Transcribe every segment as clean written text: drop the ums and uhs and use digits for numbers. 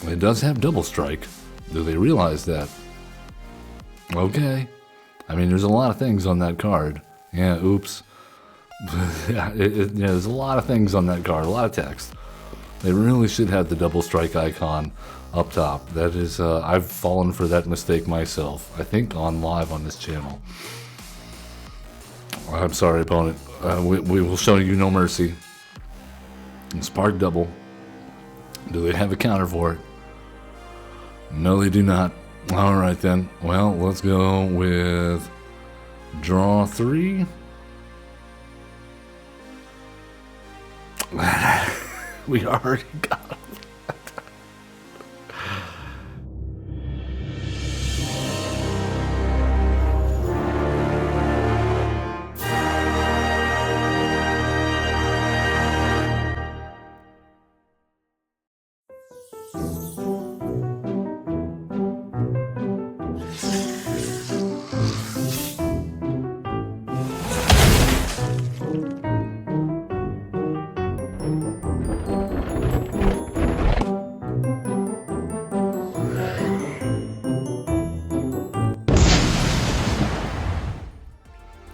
It does have double strike. Do they realize that? Okay. I mean, there's a lot of things on that card. Yeah, oops. Yeah, there's a lot of things on that card, a lot of text. They really should have the double strike icon up top. That is, I've fallen for that mistake myself. I think on live on this channel. I'm sorry, opponent. We will show you no mercy. Spark double. Do they have a counter for it? No, they do not. All right then. Well, let's go with draw 3. We already got him.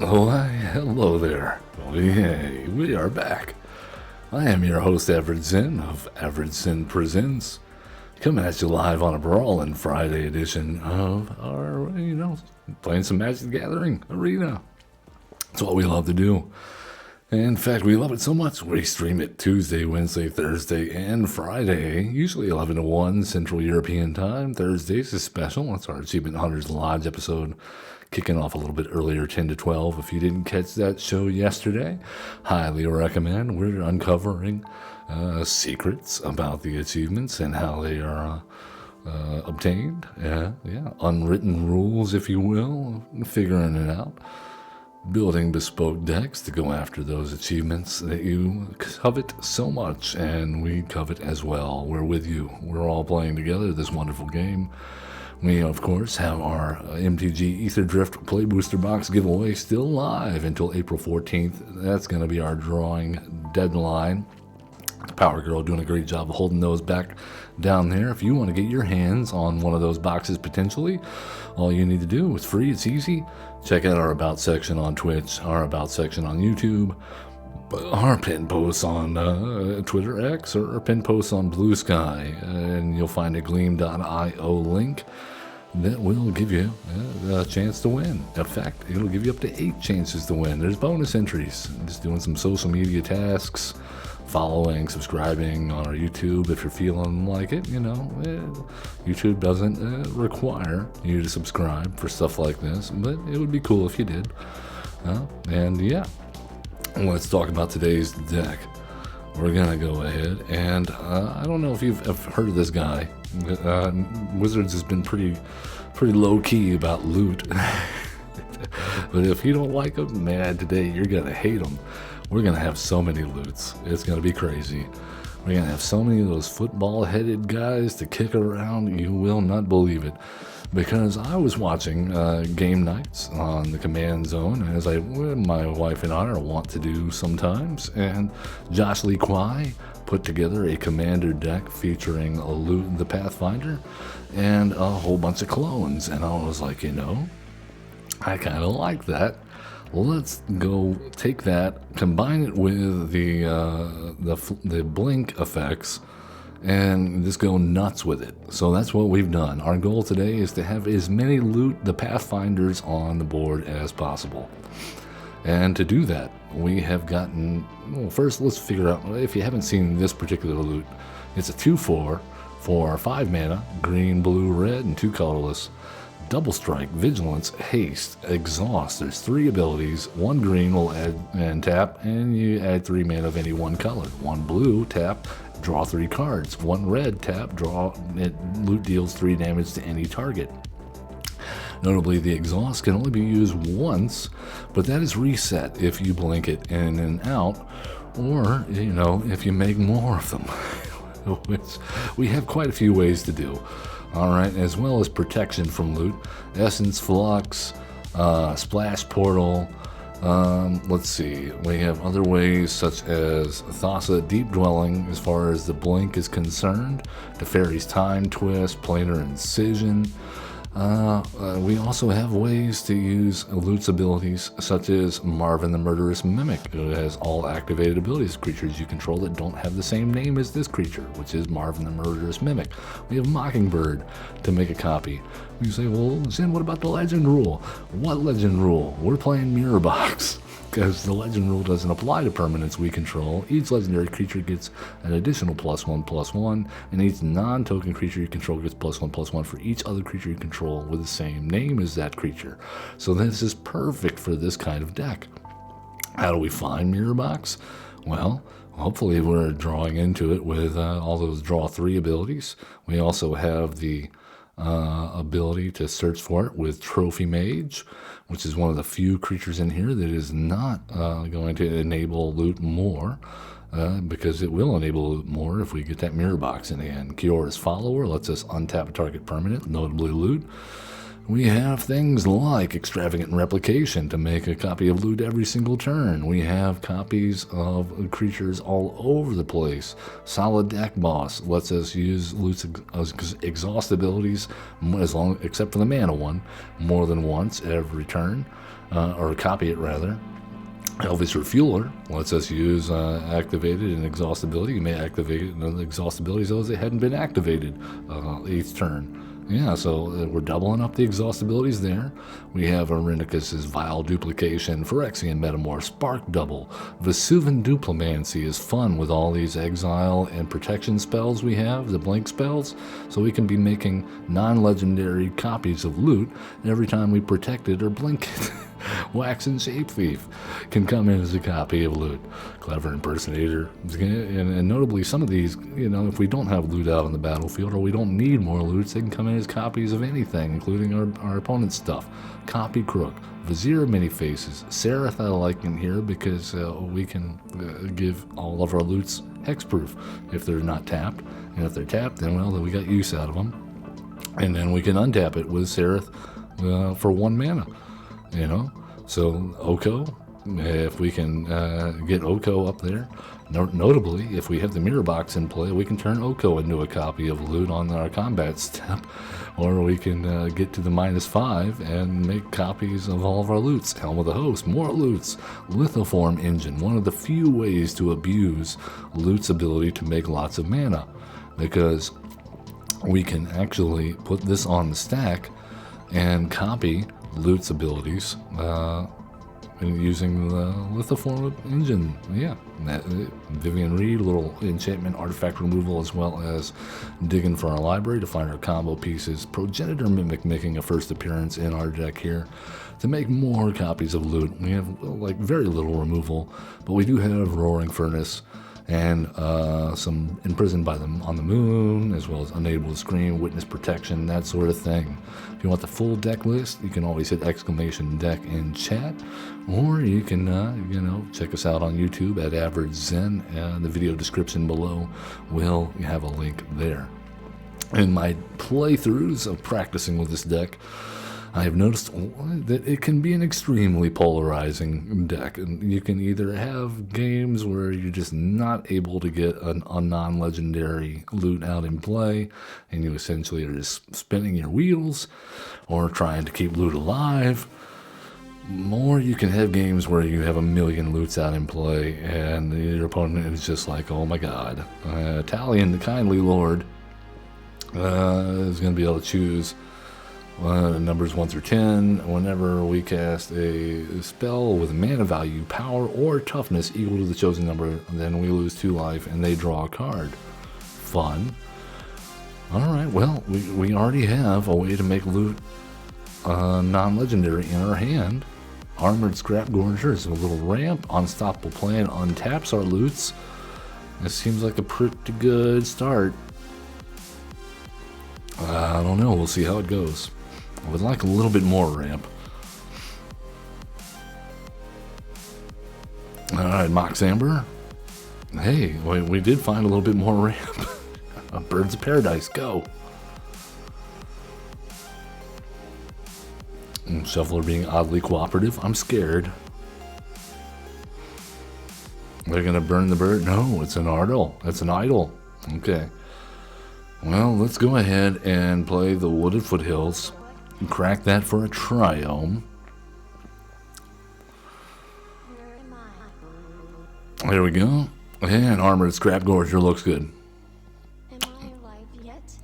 Why, hello there. Yay, we are back. I am your host, Average Sin of Average Sin Presents, coming at you live on a Brawlin Friday edition of our, playing some Magic the Gathering Arena. It's what we love to do. In fact, we love it so much, we stream it Tuesday, Wednesday, Thursday, and Friday, usually 11 to 1 Central European Time. Thursdays is special. That's our Achievement Hunters Lodge episode, kicking off a little bit earlier, 10 to 12. If you didn't catch that show yesterday, highly recommend. We're uncovering secrets about the achievements and how they are obtained. Yeah, unwritten rules, if you will, figuring it out. Building bespoke decks to go after those achievements that you covet so much, and we covet as well. We're with you. We're all playing together this wonderful game. We, of course, have our MtG Ether Drift Play Booster Box giveaway still live until April 14th. That's going to be our drawing deadline. Power Girl doing a great job of holding those back down there. If you want to get your hands on one of those boxes potentially, all you need to do, it's free, it's easy. Check out our About section on Twitch, our About section on YouTube, our pin posts on Twitter X, or our pin posts on Blue Sky, and you'll find a gleam.io link that will give you a chance to win. In fact, it'll give you up to 8 chances to win. There's bonus entries. Just doing some social media tasks, following, subscribing on our YouTube if you're feeling like it. YouTube doesn't require you to subscribe for stuff like this, but it would be cool if you did. And yeah, let's talk about today's deck. We're gonna go ahead and I don't know if you've heard of this guy. Wizards has been pretty low-key about loot. But if you don't like them, man, today you're gonna hate them. We're gonna have so many loots. It's gonna be crazy. We're gonna have so many of those football-headed guys to kick around. You will not believe it. Because I was watching game nights on the Command Zone, as my wife and I are wont to do sometimes, and Josh Lee Kwai put together a Commander deck featuring the Pathfinder and a whole bunch of clones, and I was like, I kind of like that. Let's go take that, combine it with the blink effects, and just go nuts with it. So that's what we've done. Our goal today is to have as many the Pathfinders on the board as possible. And to do that, we have gotten, first let's figure out, if you haven't seen this particular loot, it's a 2/4 for 5 mana, green, blue, red, and 2 colorless. Double strike, vigilance, haste, exhaust. There's 3 abilities. 1 green will add and tap, and you add 3 mana of any one color. 1 blue, tap, draw 3 cards. 1 red, tap, draw. Loot deals 3 damage to any target. Notably, the exhaust can only be used once, but that is reset if you blink it in and out, or if you make more of them, which we have quite a few ways to do. Alright, as well as protection from loot, Essence Flux, Splash Portal, Let's see. We have other ways such as Thassa Deep Dwelling as far as the blink is concerned, the Fairy's Time Twist, Planar Incision. We also have ways to use Loot's abilities, such as Marvin the Murderous Mimic, who has all activated abilities. Creatures you control that don't have the same name as this creature, which is Marvin the Murderous Mimic. We have Mockingbird to make a copy. You say, well, Zen, what about the Legend Rule? What Legend Rule? We're playing Mirror Box. Because the Legend Rule doesn't apply to permanents we control. Each legendary creature gets an additional +1/+1, and each non-token creature you control gets +1/+1 for each other creature you control with the same name as that creature. So this is perfect for this kind of deck. How do we find Mirror Box? Well, hopefully we're drawing into it with all those draw 3 abilities. We also have the ability to search for it with Trophy Mage, which is one of the few creatures in here that is not going to enable loot more, because it will enable loot more if we get that Mirror Box in hand. Kiora's Follower lets us untap a target permanent, notably loot. We have things like Extravagant Replication to make a copy of loot every single turn. We have copies of creatures all over the place. Solid Deck Boss lets us use loot's exhaust abilities, except for the mana one, more than once every turn, or copy it rather. Elvis Refueler lets us use activated and exhaust ability. You may activate the exhaust abilities those that hadn't been activated each turn. Yeah, so we're doubling up the exhaust abilities there. We have Arenicus's Vile Duplication, Phyrexian Metamorph, Spark Double. Vesuvan Duplimancy is fun with all these exile and protection spells we have, the blink spells, so we can be making non-legendary copies of loot every time we protect it or blink it. Waxen Shape Thief can come in as a copy of loot. Clever Impersonator. And notably, some of these, if we don't have loot out on the battlefield or we don't need more loots, they can come in as copies of anything, including our opponent's stuff. Copy Crook. Vizier Many Faces. Seraph I like in here because we can give all of our loots hexproof if they're not tapped. And if they're tapped, then we got use out of them. And then we can untap it with Seraph for 1 mana. So Oko, if we can get Oko up there, notably, if we have the Mirror Box in play, we can turn Oko into a copy of loot on our combat step, or we can get to the -5 and make copies of all of our loots. Helm of the Host, more loots. Lithoform Engine, one of the few ways to abuse loot's ability to make lots of mana, because we can actually put this on the stack and copy loot's abilities using the Lithoform Engine. Yeah, Vivian Reed, little enchantment artifact removal, as well as digging for our library to find our combo pieces. Progenitor Mimic making a first appearance in our deck here to make more copies of loot. We have very little removal, but we do have Roaring Furnace and some Imprisoned by them on the Moon, as well as Unable to Scream, Witness Protection, that sort of thing. If you want the full deck list, you can always hit !deck in chat, or you can, check us out on YouTube at Average Zen. The video description below will have a link there. In my playthroughs of practicing with this deck, I have noticed that it can be an extremely polarizing deck. And you can either have games where you're just not able to get a non-legendary loot out in play, and you essentially are just spinning your wheels or trying to keep loot alive. Or you can have games where you have a million loots out in play, and your opponent is just like, oh my god. Talion, the Kindly Lord, is going to be able to choose numbers 1 through 10. Whenever we cast a spell with mana value, power, or toughness equal to the chosen number, then we lose 2 life and they draw a card. Fun. Alright, well, we already have a way to make loot non-legendary in our hand. Armored Scrap Gorger is a little ramp. Unstoppable Plan untaps our loots. This seems like a pretty good start. I don't know, we'll see how it goes. I would like a little bit more ramp. Alright, Mox Amber. Hey, we did find a little bit more ramp. Birds of Paradise, go. Shuffler being oddly cooperative. I'm scared. They're gonna burn the bird? No, it's an idol. That's an idol. Okay. Well, let's go ahead and play the Wooded Foothills. Crack that for a triome. There we go. And Armored Scrap Gorger looks good.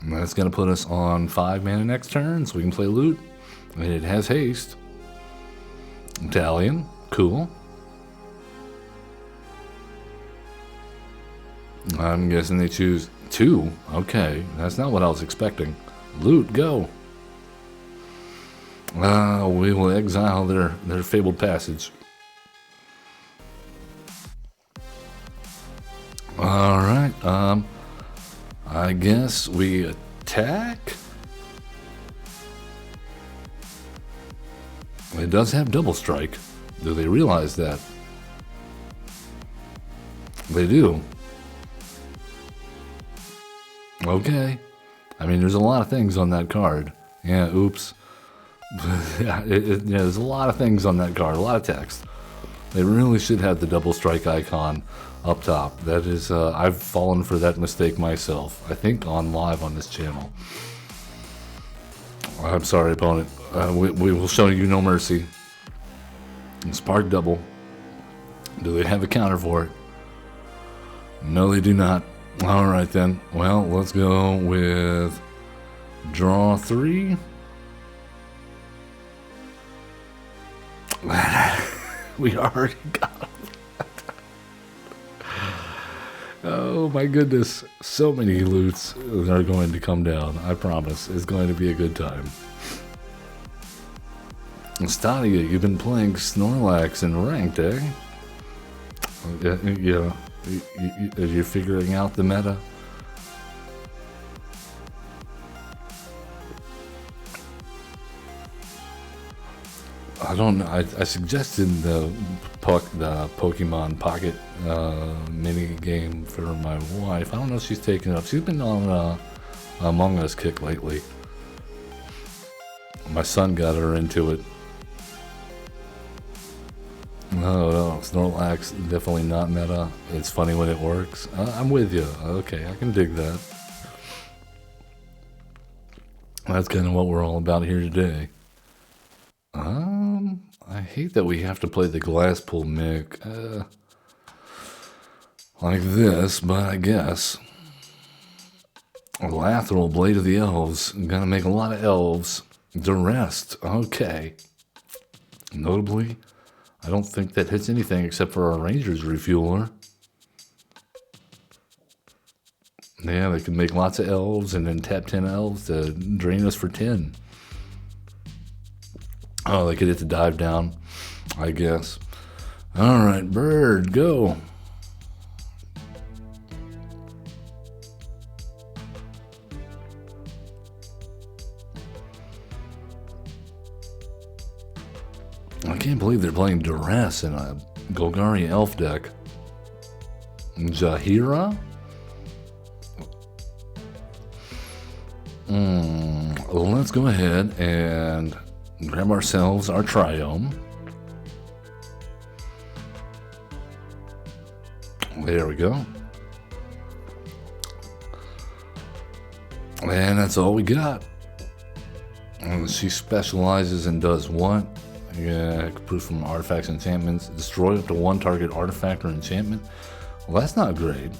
And that's going to put us on 5 mana next turn, so we can play loot. And it has haste. Italian, cool. I'm guessing they choose 2. Okay, that's not what I was expecting. Loot, go. We will exile their Fabled Passage. Alright, I guess we attack. It does have double strike. Do they realize that? They do. Okay. I mean, there's a lot of things on that card. Yeah, oops. Yeah, there's a lot of things on that card, a lot of text. They really should have the double strike icon up top. That is, I've fallen for that mistake myself. I think on live on this channel. I'm sorry, opponent. We will show you no mercy. Spark double. Do they have a counter for it? No, they do not. Alright then. Well, let's go with draw 3. We already got him. Oh my goodness. So many loots are going to come down. I promise. It's going to be a good time. Stadia, you've been playing Snorlax in ranked, eh? Yeah. Are you figuring out the meta? I don't know. I suggested the Pokemon Pocket mini game for my wife. I don't know if she's taken it up. She's been on Among Us kick lately. My son got her into it. No, Snorlax definitely not meta. It's funny when it works. I'm with you. Okay, I can dig that. That's kind of what we're all about here today. I hate that we have to play the glass pull mic like this, but I guess Lateral Blade of the Elves. Gonna make a lot of elves. Duress. Okay. Notably, I don't think that hits anything except for our Ranger's Refueler. Yeah, they can make lots of elves and then tap 10 elves to drain us for 10. Oh, they could hit the dive down, I guess. Alright, bird, go. I can't believe they're playing Duress in a Golgari Elf deck. Jahira? Well, let's go ahead and grab ourselves our Triome. There we go. And that's all we got. And she specializes and does what? Yeah, proof from artifacts and enchantments. Destroy up to 1 target artifact or enchantment. Well, that's not great.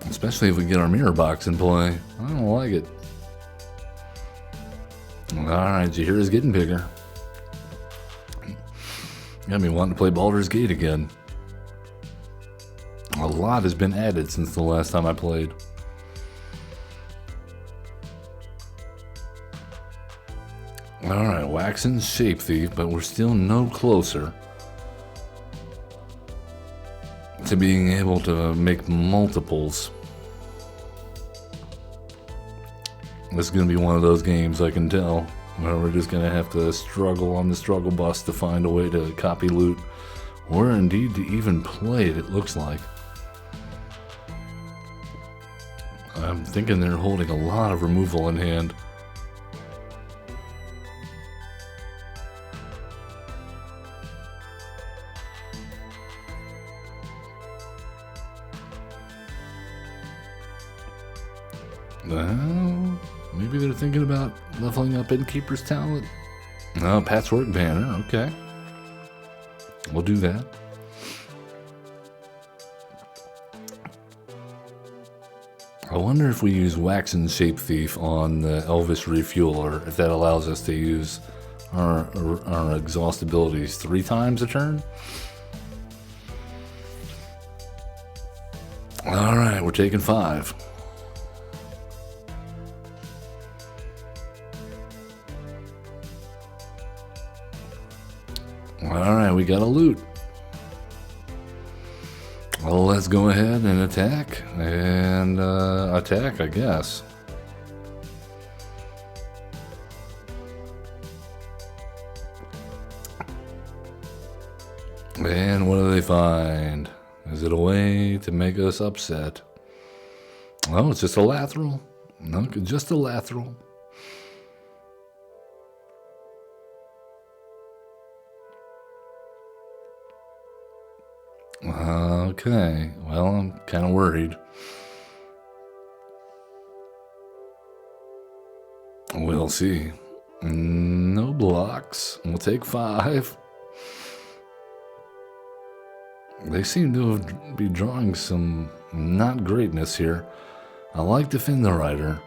Especially if we get our mirror box in play. I don't like it. Alright, Jahira's getting bigger. Got me wanting to play Baldur's Gate again. A lot has been added since the last time I played. Alright, Waxen's Shape Thief, but we're still no closer to being able to make multiples. This is going to be one of those games, I can tell, where we're just going to have to struggle on the struggle bus to find a way to copy loot, or indeed to even play it, it looks like. I'm thinking they're holding a lot of removal in hand. Well, maybe they're thinking about leveling up Innkeeper's talent. Oh, Patchwork Banner, okay. We'll do that. I wonder if we use Waxen Shape Thief on the Elvish Refueler, if that allows us to use our exhaust abilities 3 times a turn. Alright, we're taking 5. Alright, we got a loot. Well, let's go ahead and attack. And attack, I guess. And what do they find? Is it a way to make us upset? Oh, it's just a lateral. No, just a lateral. Okay, well, I'm kind of worried. We'll see. No blocks. We'll take 5. They seem to be drawing some not greatness here. I like Defend the Rider.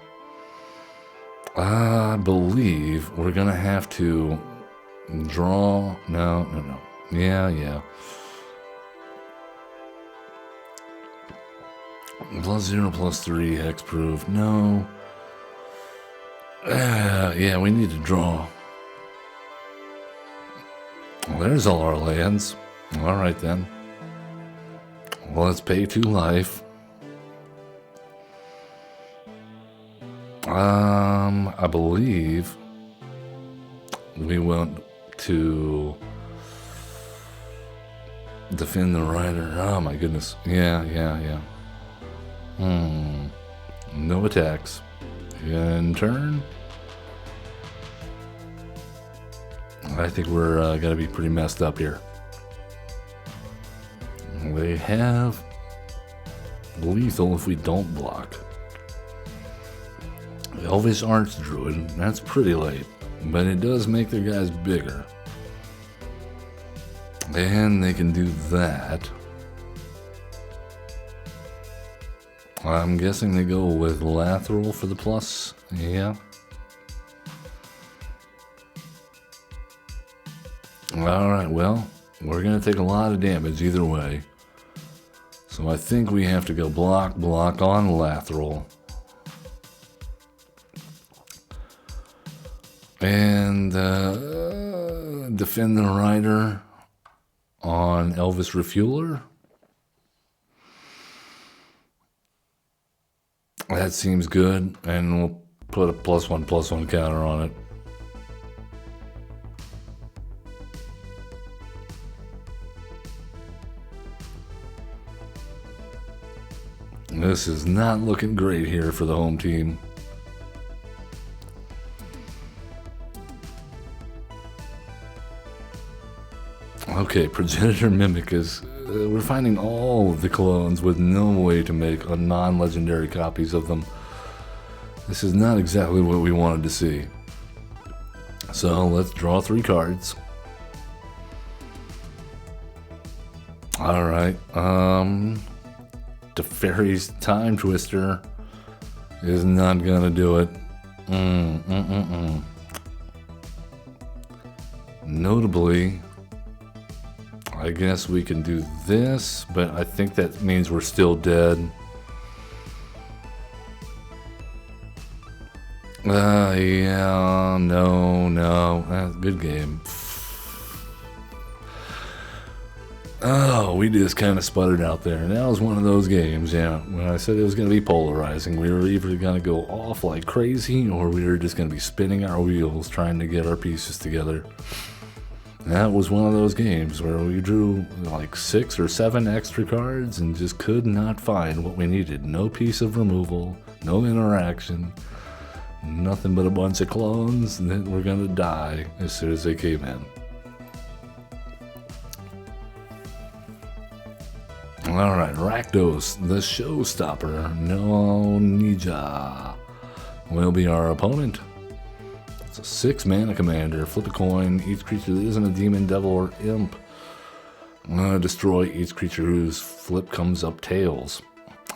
I believe we're going to have to draw... No. Yeah. +0, +3, hexproof. No. Yeah, we need to draw. Well, there's all our lands. Alright then. Well, let's pay 2 life. I believe we want to defend the rider. Oh my goodness. Yeah. No attacks. In turn. I think we're gonna be pretty messed up here. They have lethal if we don't block. Elvish Archdruid, that's pretty late, but it does make their guys bigger. And they can do that. I'm guessing they go with Lateral for the plus, yeah. Alright, well, we're going to take a lot of damage either way. So I think we have to go block on Lateral. And defend the rider on Elvis Refueler. That seems good, and we'll put a +1/+1 counter on it. This is not looking great here for the home team. Okay, Progenitor Mimicus. We're finding all of the clones with no way to make a non-legendary copies of them. This is not exactly what we wanted to see. So let's draw 3 cards. Alright, Teferi's Time Twister is not gonna do it. Notably, I guess we can do this, but I think that means we're still dead. Yeah, no. Good game. Oh, we just kind of sputtered out there. And that was one of those games, yeah. When I said it was going to be polarizing, we were either going to go off like crazy, or we were just going to be spinning our wheels trying to get our pieces together. That was one of those games where we drew like 6 or 7 extra cards and just could not find what we needed. No piece of removal, no interaction, nothing but a bunch of clones that were going to die as soon as they came in. Alright, Rakdos, the Showstopper, no Ninja. will be our opponent. It's a 6 mana commander. Flip a coin. Each creature that isn't a demon, devil, or imp. Destroy each creature whose flip comes up tails.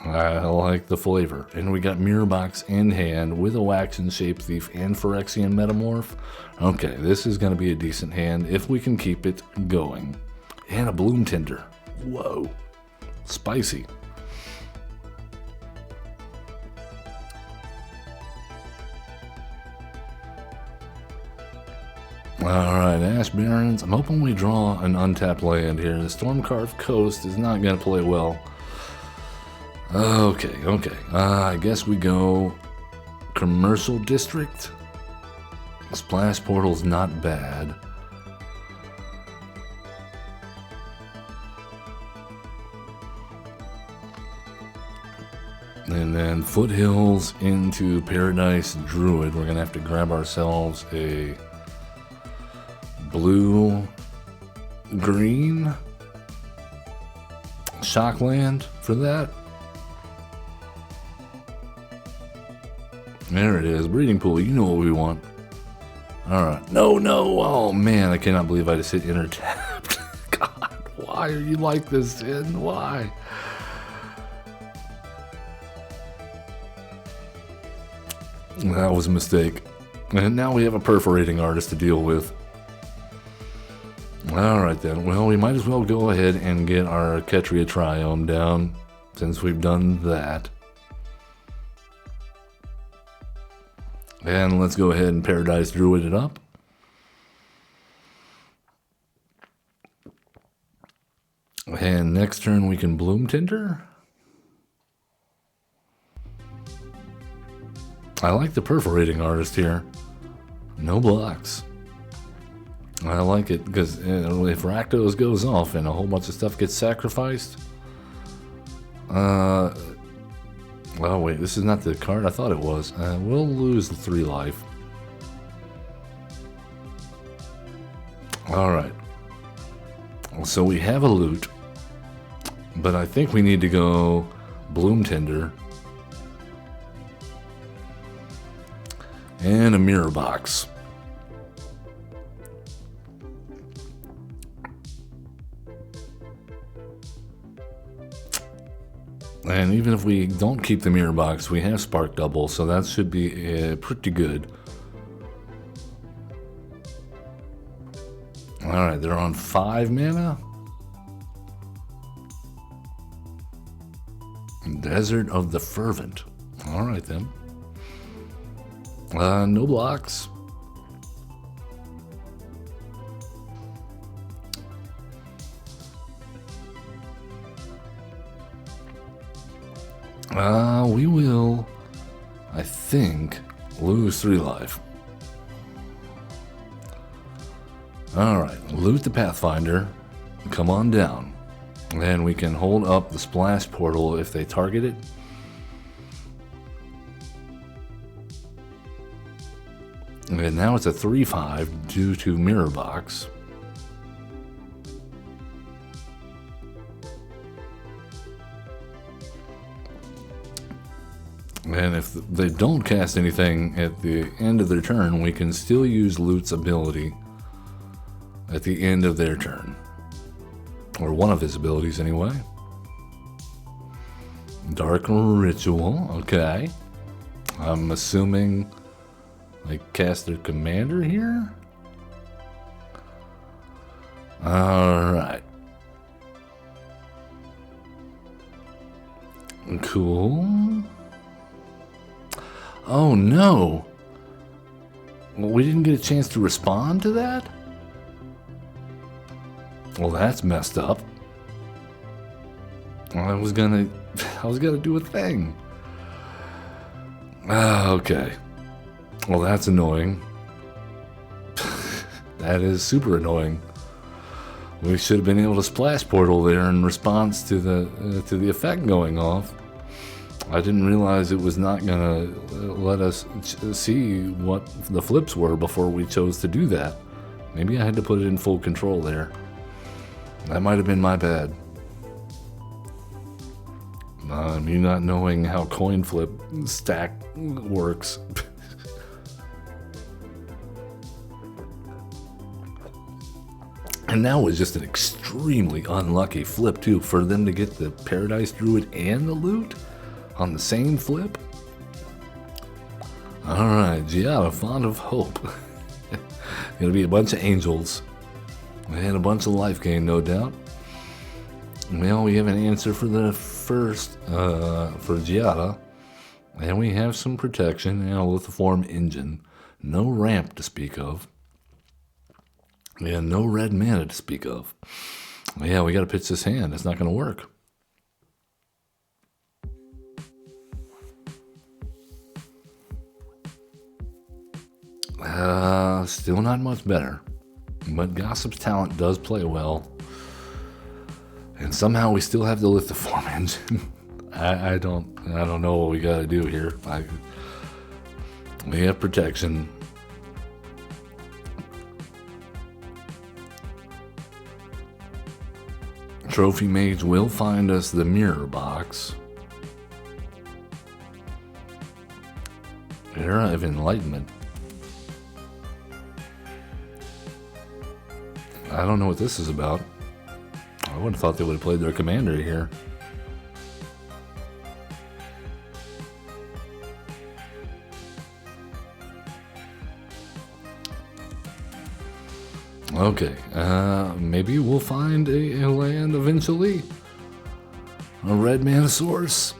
I like the flavor. And we got Mirror Box in hand with a Wax and Shape Thief and Phyrexian Metamorph. Okay, this is going to be a decent hand if we can keep it going. And a Bloom Tinder. Whoa. Spicy. Alright, Ash Barrens. I'm hoping we draw an untapped land here. The Stormcarved Coast is not going to play well. Okay. I guess we go Commercial District. Splash Portal's not bad. And then Foothills into Paradise Druid. We're going to have to grab ourselves a blue-green Shockland for that. There it is. Breeding Pool. You know what we want. Alright. No. Oh, man. I cannot believe I just hit enter tapped. God, why are you like this, Sin? Why? That was a mistake. And now we have a Perforating Artist to deal with. Alright then. Well, we might as well go ahead and get our Ketria Triome down since we've done that. And let's go ahead and Paradise Druid it up. And next turn we can Bloom Tinder. I like the Perforating Artist here. No blocks. I like it because if Rakdos goes off and a whole bunch of stuff gets sacrificed. Oh wait, this is not the card I thought it was. We'll lose 3 life. Alright. So we have a loot. But I think we need to go Bloom Tinder. And a Mirror Box. And even if we don't keep the Mirror Box, we have Spark Double, so that should be pretty good. Alright, they're on 5 mana. Desert of the Fervent. Alright then. No blocks. We will, I think, lose 3 life. Alright, loot the Pathfinder. Come on down. And we can hold up the Splash Portal if they target it. And now it's a 3/5 due to Mirror Box. And if they don't cast anything at the end of their turn, we can still use Loot's ability at the end of their turn. Or one of his abilities anyway. Dark Ritual, okay. I'm assuming I cast their commander here? Alright. Cool. Oh no! Well, we didn't get a chance to respond to that? Well, that's messed up. I was gonna do a thing. Okay. Well, that's annoying. That is super annoying. We should have been able to Splash Portal there in response to the effect going off. I didn't realize it was not gonna let us see what the flips were before we chose to do that. Maybe I had to put it in full control there. That might have been my bad. Me not knowing how coin flip stack works. And that was just an extremely unlucky flip, too, for them to get the Paradise Druid and the loot on the same flip. Alright, Giada, Font of Hope. Gonna be a bunch of angels. And a bunch of life gain, no doubt. Well, we have an answer for the first, for Giada. And we have some protection and a lithiform engine. No ramp to speak of. And no red mana to speak of. Yeah, we gotta pitch this hand. It's not gonna work. Still not much better. But Gossip's talent does play well. And somehow we still have the lithiform engine. I don't know what we gotta do here. We have protection. Trophy Mage will find us the mirror box. Era of Enlightenment. I don't know what this is about. I would have thought they would have played their commander here. Okay, maybe we'll find a land eventually. A red mana source.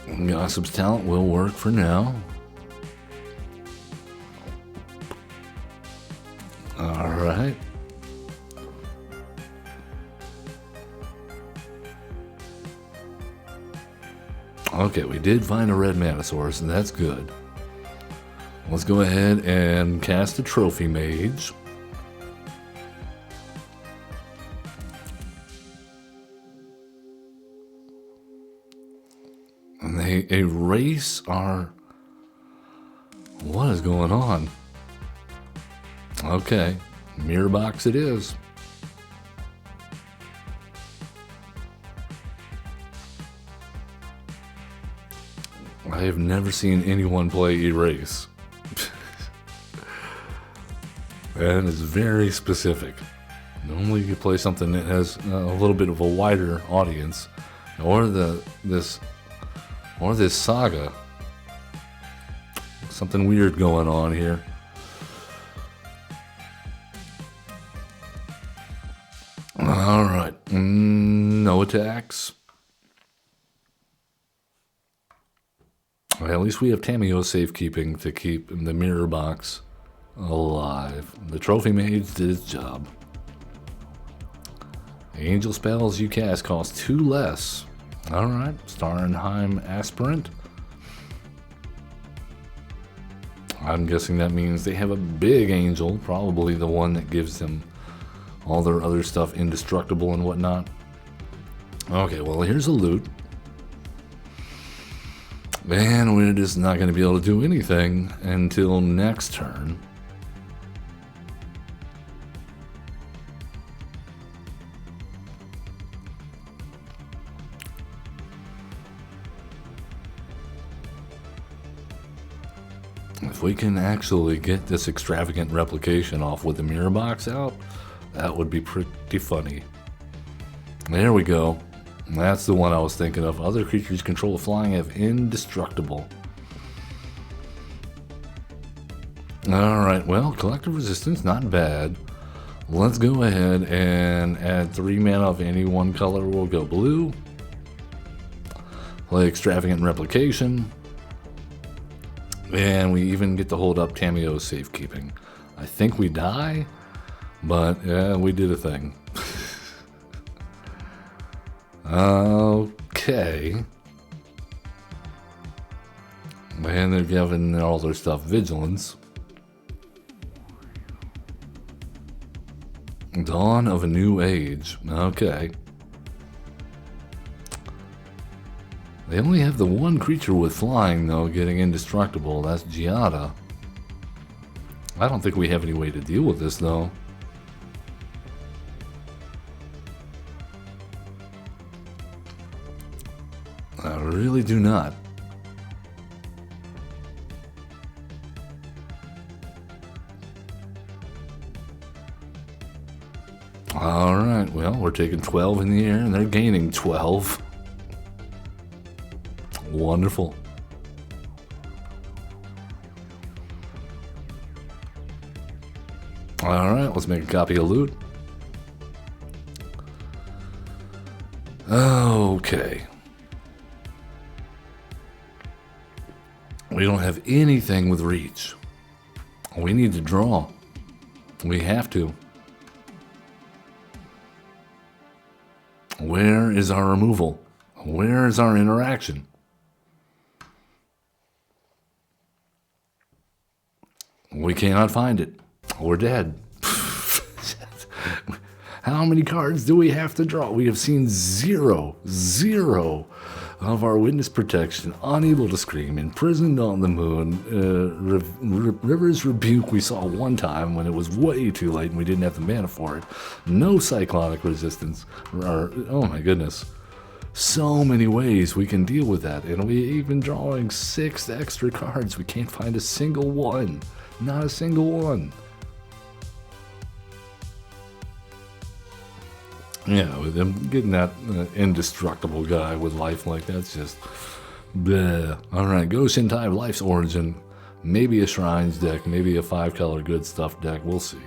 Gossip's talent will work for now. Alright. Okay, we did find a red mana source, and that's good. Let's go ahead and cast a Trophy Mage. And they erase our... What is going on? Okay, mirror box it is. I have never seen anyone play erase. And it's very specific. Normally you play something that has a little bit of a wider audience, or this saga. Something weird going on here. All right, no attacks. Well, at least we have Tameo safekeeping to keep the mirror box alive. The Trophy Mage did its job. Angel spells you cast cost 2 less. Alright, Starenheim Aspirant. I'm guessing that means they have a big angel, probably the one that gives them all their other stuff indestructible and whatnot. Okay, well, here's a loot. And we're just not going to be able to do anything until next turn. If we can actually get this extravagant replication off with the mirror box out, that would be pretty funny. There we go. That's the one I was thinking of. Other creatures control of flying have indestructible. Alright, well, collective resistance, not bad. Let's go ahead and add 3 mana of any one color. We'll go blue. Play extravagant replication. And we even get to hold up Tameo's safekeeping. I think we die, but yeah, we did a thing. Okay. And they're giving all their stuff vigilance. Dawn of a New Age. Okay. They only have the one creature with flying, though, getting indestructible. That's Giada. I don't think we have any way to deal with this, though. I really do not. Alright, well, we're taking 12 in the air and they're gaining 12. Wonderful. Alright, let's make a copy of loot. Okay. We don't have anything with reach. We need to draw. We have to. Where is our removal? Where is our interaction? We cannot find it. We're dead. How many cards do we have to draw? We have seen zero of our witness protection, unable to scream, imprisoned on the moon, River's Rebuke we saw one time when it was way too late and we didn't have the mana for it. No cyclonic resistance. Oh my goodness. So many ways we can deal with that, and we even drawing 6 extra cards. We can't find a single one. Not a single one. Yeah, with them getting that indestructible guy with life like that's just bleh. Alright, go Shintai Life's Origin. Maybe a Shrines deck, maybe a 5-color good stuff deck, we'll see.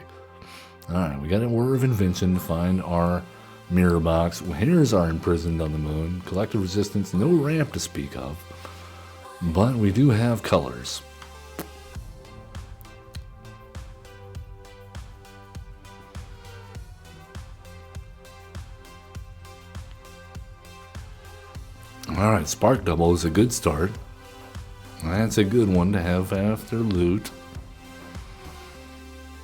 Alright, we got a Word of Invention to find our mirror box. Here's our Imprisoned on the Moon. Collective Resistance, no ramp to speak of. But we do have colors. Alright, Spark Double is a good start. That's a good one to have after loot.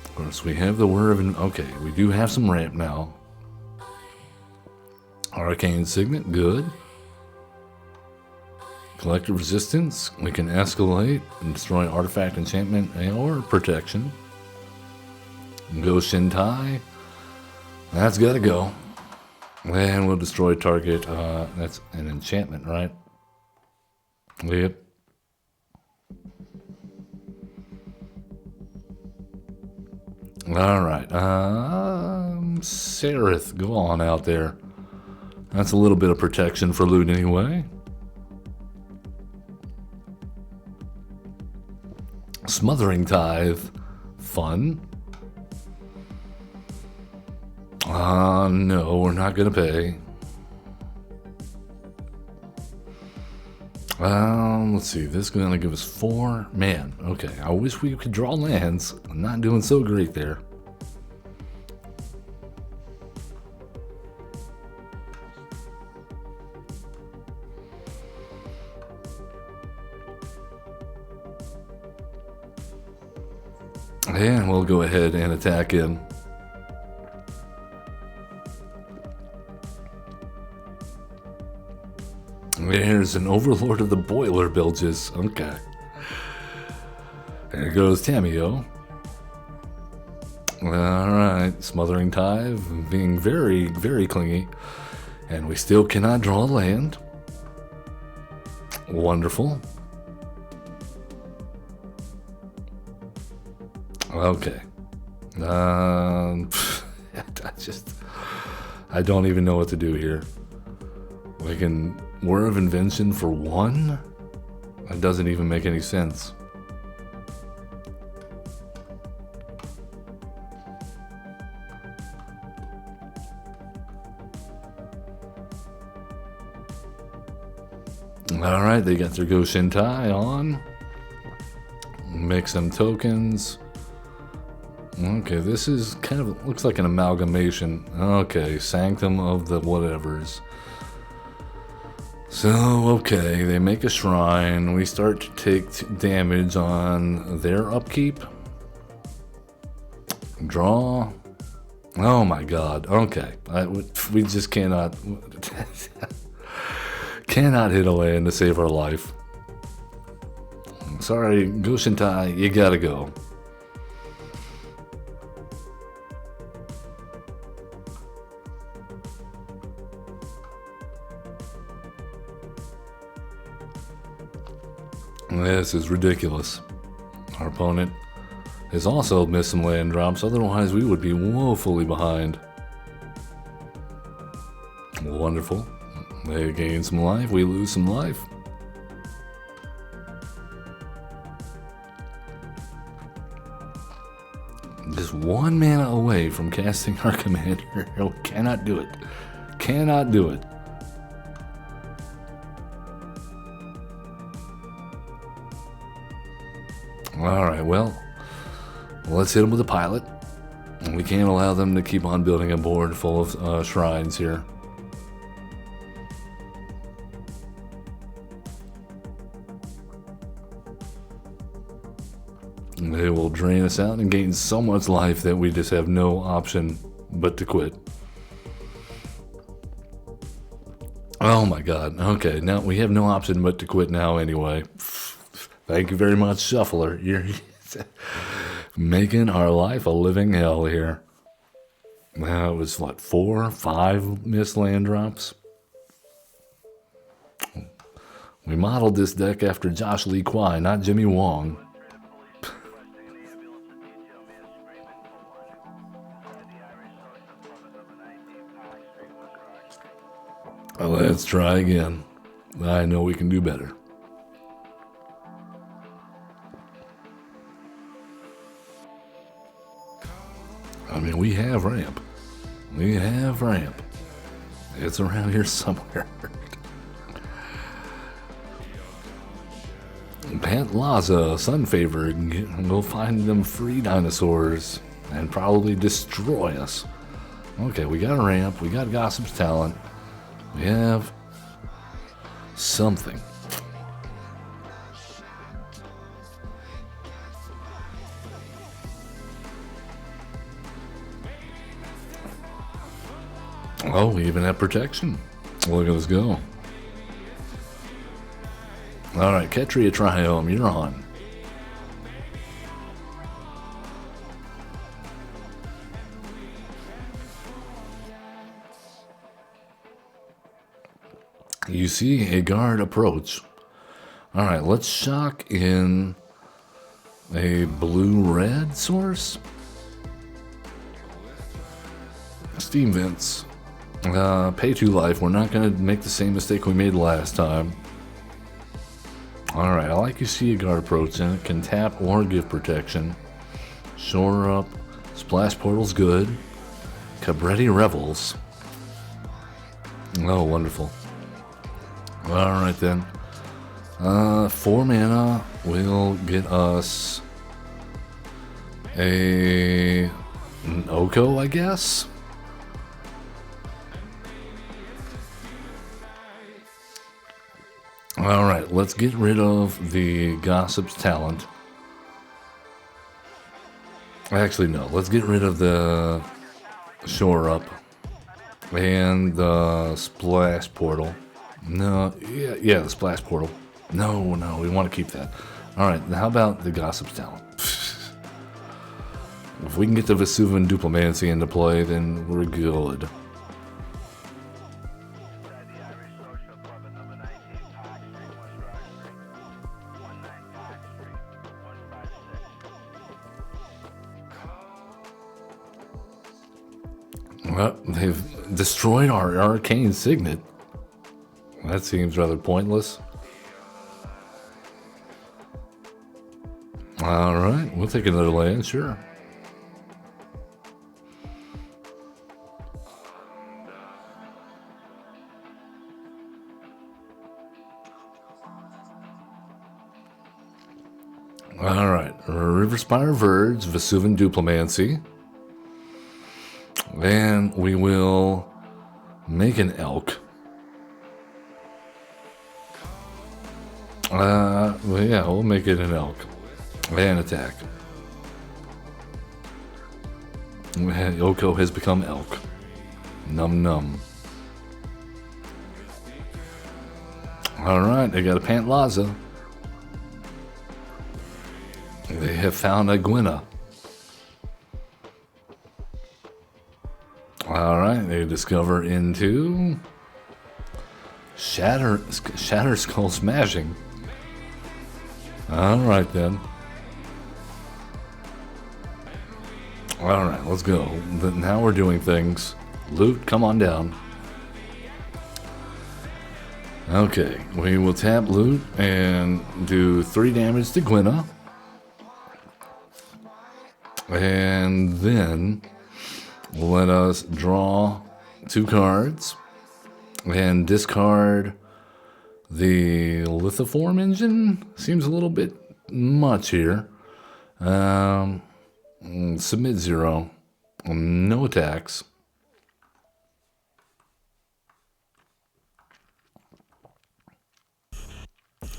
Of course, we have the Word of... Okay, we do have some ramp now. Arcane Signet, good. Collective Resistance, we can escalate and destroy artifact, enchantment, or protection. Go Shintai. That's gotta go. And we'll destroy target. That's an enchantment, right? Yep. Alright. Sereth, go on out there. That's a little bit of protection for loot anyway. Smothering Tithe. Fun. No, we're not gonna pay. Let's see, this is gonna give us 4. Man, okay, I wish we could draw lands. I'm not doing so great there. And we'll go ahead and attack him. There's an Overlord of the Boiler Bilges. Okay. There goes Tamio. Alright, Smothering Tithe, being very, very clingy. And we still cannot draw a land. Wonderful. Okay. I don't even know what to do here. We can Word of Invention for 1? That doesn't even make any sense. Alright, they got their Go Shintai on. Make some tokens. Okay, this is kind of looks like an amalgamation. Okay, Sanctum of the whatevers. So, okay, they make a shrine. We start to take damage on their upkeep. Draw. Oh my god, okay. We just cannot... cannot hit a land to save our life. Sorry, Go Shintai, you gotta go. This is ridiculous. Our opponent has also missed some land drops, otherwise we would be woefully behind. Wonderful. They gain some life, we lose some life. Just 1 mana away from casting our commander. We cannot do it. Cannot do it. Alright, well, let's hit them with a pilot. We can't allow them to keep on building a board full of shrines here. They will drain us out and gain so much life that we just have no option but to quit. Oh my god. Okay, now we have no option but to quit now anyway. Thank you very much, Shuffler. You're making our life a living hell here. Now it was what, 4, 5 missed land drops? We modeled this deck after Josh Lee Kwai, not Jimmy Wong. Let's try again. I know we can do better. I mean, we have ramp. We have ramp. It's around here somewhere. Pant Laza, Sunfavored, go find them free dinosaurs and probably destroy us. Okay, we got a ramp. We got Gossip's Talent. We have something. Oh, we even have protection. Look at us go. Alright, Ketria Triome, you're on. You see a guard approach. Alright, let's shock in a blue-red source. Steam Vents. Pay 2 life. We're not going to make the same mistake we made last time. Alright, I like you see a guard approach and it can tap or give protection. Shore up. Splash Portal's good. Cabretti Revels. Oh, wonderful. Alright then. 4 mana will get us an Oko, I guess? Alright, let's get rid of the Gossip's Talent. Actually, no. Let's get rid of the Shore Up and the Splash Portal. No, yeah, the Splash Portal. No, we want to keep that. Alright, how about the Gossip's Talent? If we can get the Vesuvian Duplimancy into play, then we're good. Well, they've destroyed our arcane signet. That seems rather pointless. Alright, we'll take another land, sure. Alright, Riverspire Verge, Vesuvian Duplimancy. Then we will make an elk. Well, yeah, we'll make it an elk. And attack. Oko has become elk. Num num. Alright, they got a Pant Laza. They have found a Gwynna. Alright, they discover into Shatter Skull Smashing. Alright then. Alright, let's go. Now we're doing things. Loot, come on down. Okay, we will tap loot and do 3 damage to Gwenna. And then let us draw 2 cards and discard the lithoform engine. Seems a little bit much here. Submit 0. No attacks.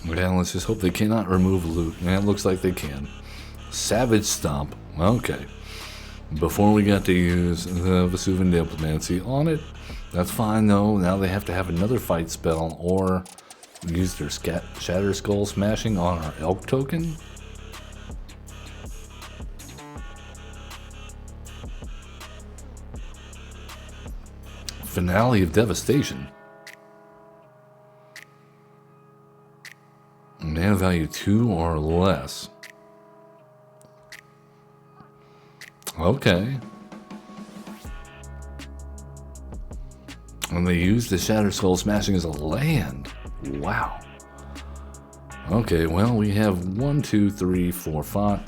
Yeah, let's just hope they cannot remove loot. Yeah, it looks like they can. Savage Stomp. Okay. Before we got to use the Vesuvian Diplomacy on it. That's fine though. Now they have to have another fight spell or use their Shatter Skull Smashing on our Elk token. Finale of Devastation. Mana value 2 or less. Okay. And they use the Shatter Skull Smashing as a land. Wow. Okay, well, we have 1, 2, 3, 4, 5.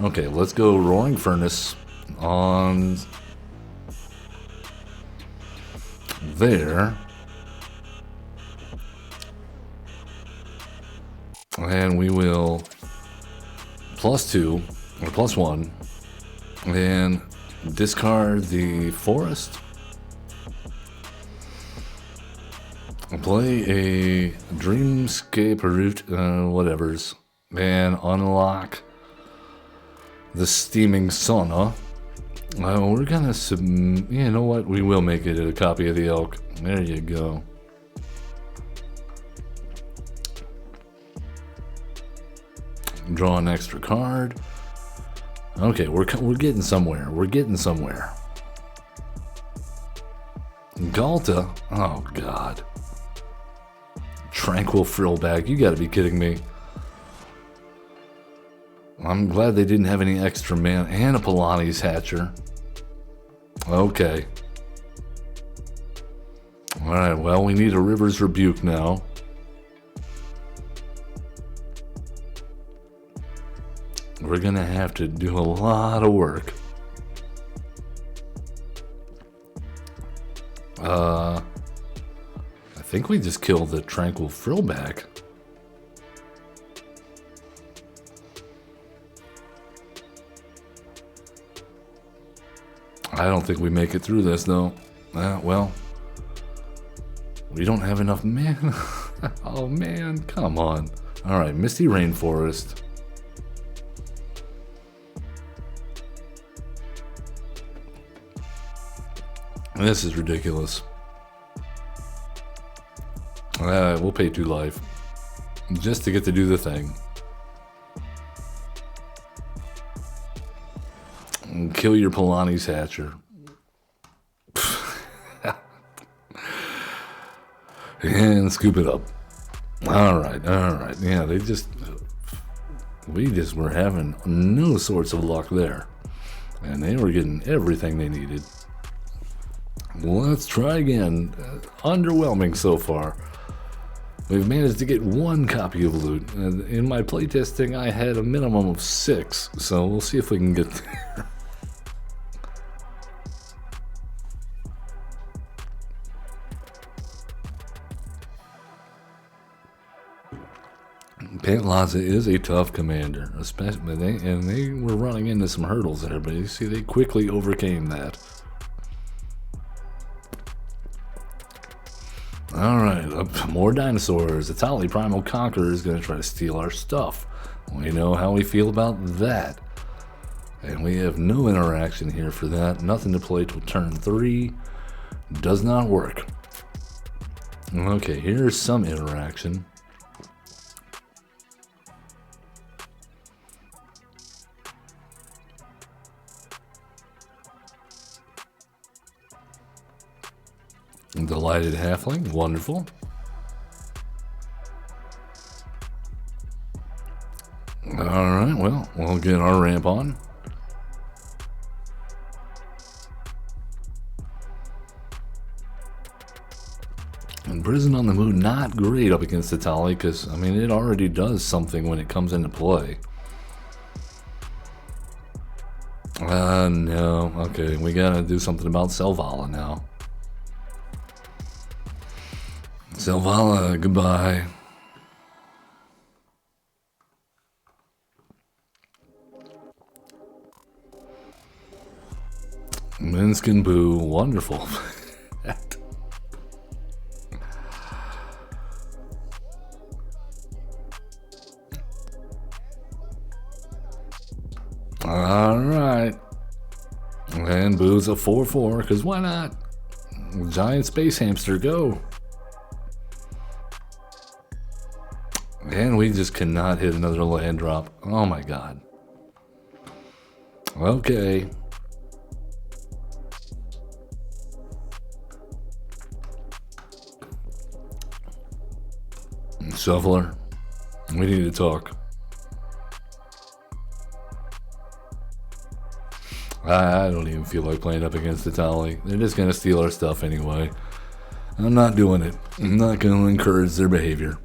Okay, let's go Roaring Furnace on there. And we will +2 or +1 and discard the forest. Play a Dreamscape Root, whatever's, and unlock the Steaming Sauna. We're gonna you know what? We will make it a copy of the Elk. There you go. Draw an extra card. Okay, we're getting somewhere. We're getting somewhere. Galta. Oh God. Tranquil Frillbag. You gotta be kidding me. I'm glad they didn't have any extra mana. And a Pilates Hatcher. Okay. Alright, well, we need a River's Rebuke now. We're gonna have to do a lot of work. I think we just killed the Tranquil Frillback. I don't think we make it through this though. Well, we don't have enough mana. Oh man, come on. Alright, Misty Rainforest. This is ridiculous. We'll pay 2 life. Just to get to do the thing. And kill your Pilates Hatcher. And scoop it up. Alright, alright. Yeah, we just were having no sorts of luck there. And they were getting everything they needed. Let's try again. Underwhelming so far. We've managed to get 1 copy of loot. In my playtesting, I had a minimum of 6, so we'll see if we can get there. Pantlaza is a tough commander, especially they were running into some hurdles there, but you see they quickly overcame that. Alright, more dinosaurs. Atali Primal Conqueror is going to try to steal our stuff. We know how we feel about that. And we have no interaction here for that. Nothing to play till turn 3. Does not work. Okay, here's some interaction. Delighted Halfling, wonderful. Alright, well, we'll get our ramp on. And Prison on the Moon, not great up against the Tally, because, I mean, it already does something when it comes into play. No. Okay, we gotta do something about Selvala now. Selvala, goodbye. Minskin Boo, wonderful. Alright. And Boo's a 4-4, because why not? Giant Space Hamster, go. And we just cannot hit another land drop. Oh my god. Okay. Shuffler, we need to talk. I don't even feel like playing up against the Tally. They're just going to steal our stuff anyway. I'm not doing it. I'm not going to encourage their behavior.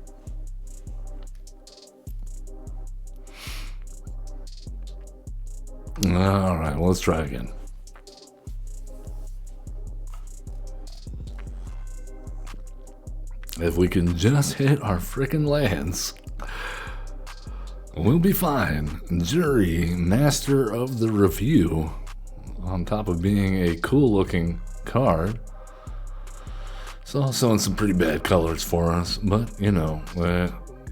Alright, well, let's try again. If we can just hit our frickin' lands, we'll be fine. Jury, Master of the Review, on top of being a cool looking card. It's also in some pretty bad colors for us, but you know,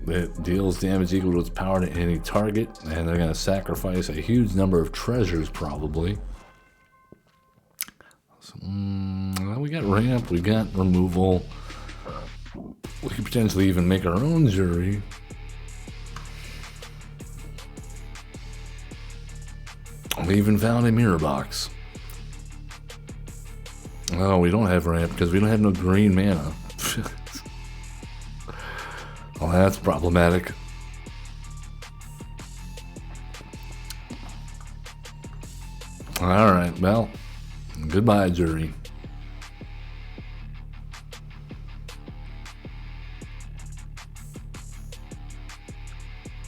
it deals damage equal to its power to any target, and they're going to sacrifice a huge number of treasures probably. So, well, we got ramp, we got removal. We could potentially even make our own jury. We even found a mirror box. Oh, we don't have ramp because we don't have no green mana. Well, that's problematic. Alright, well, goodbye, jury.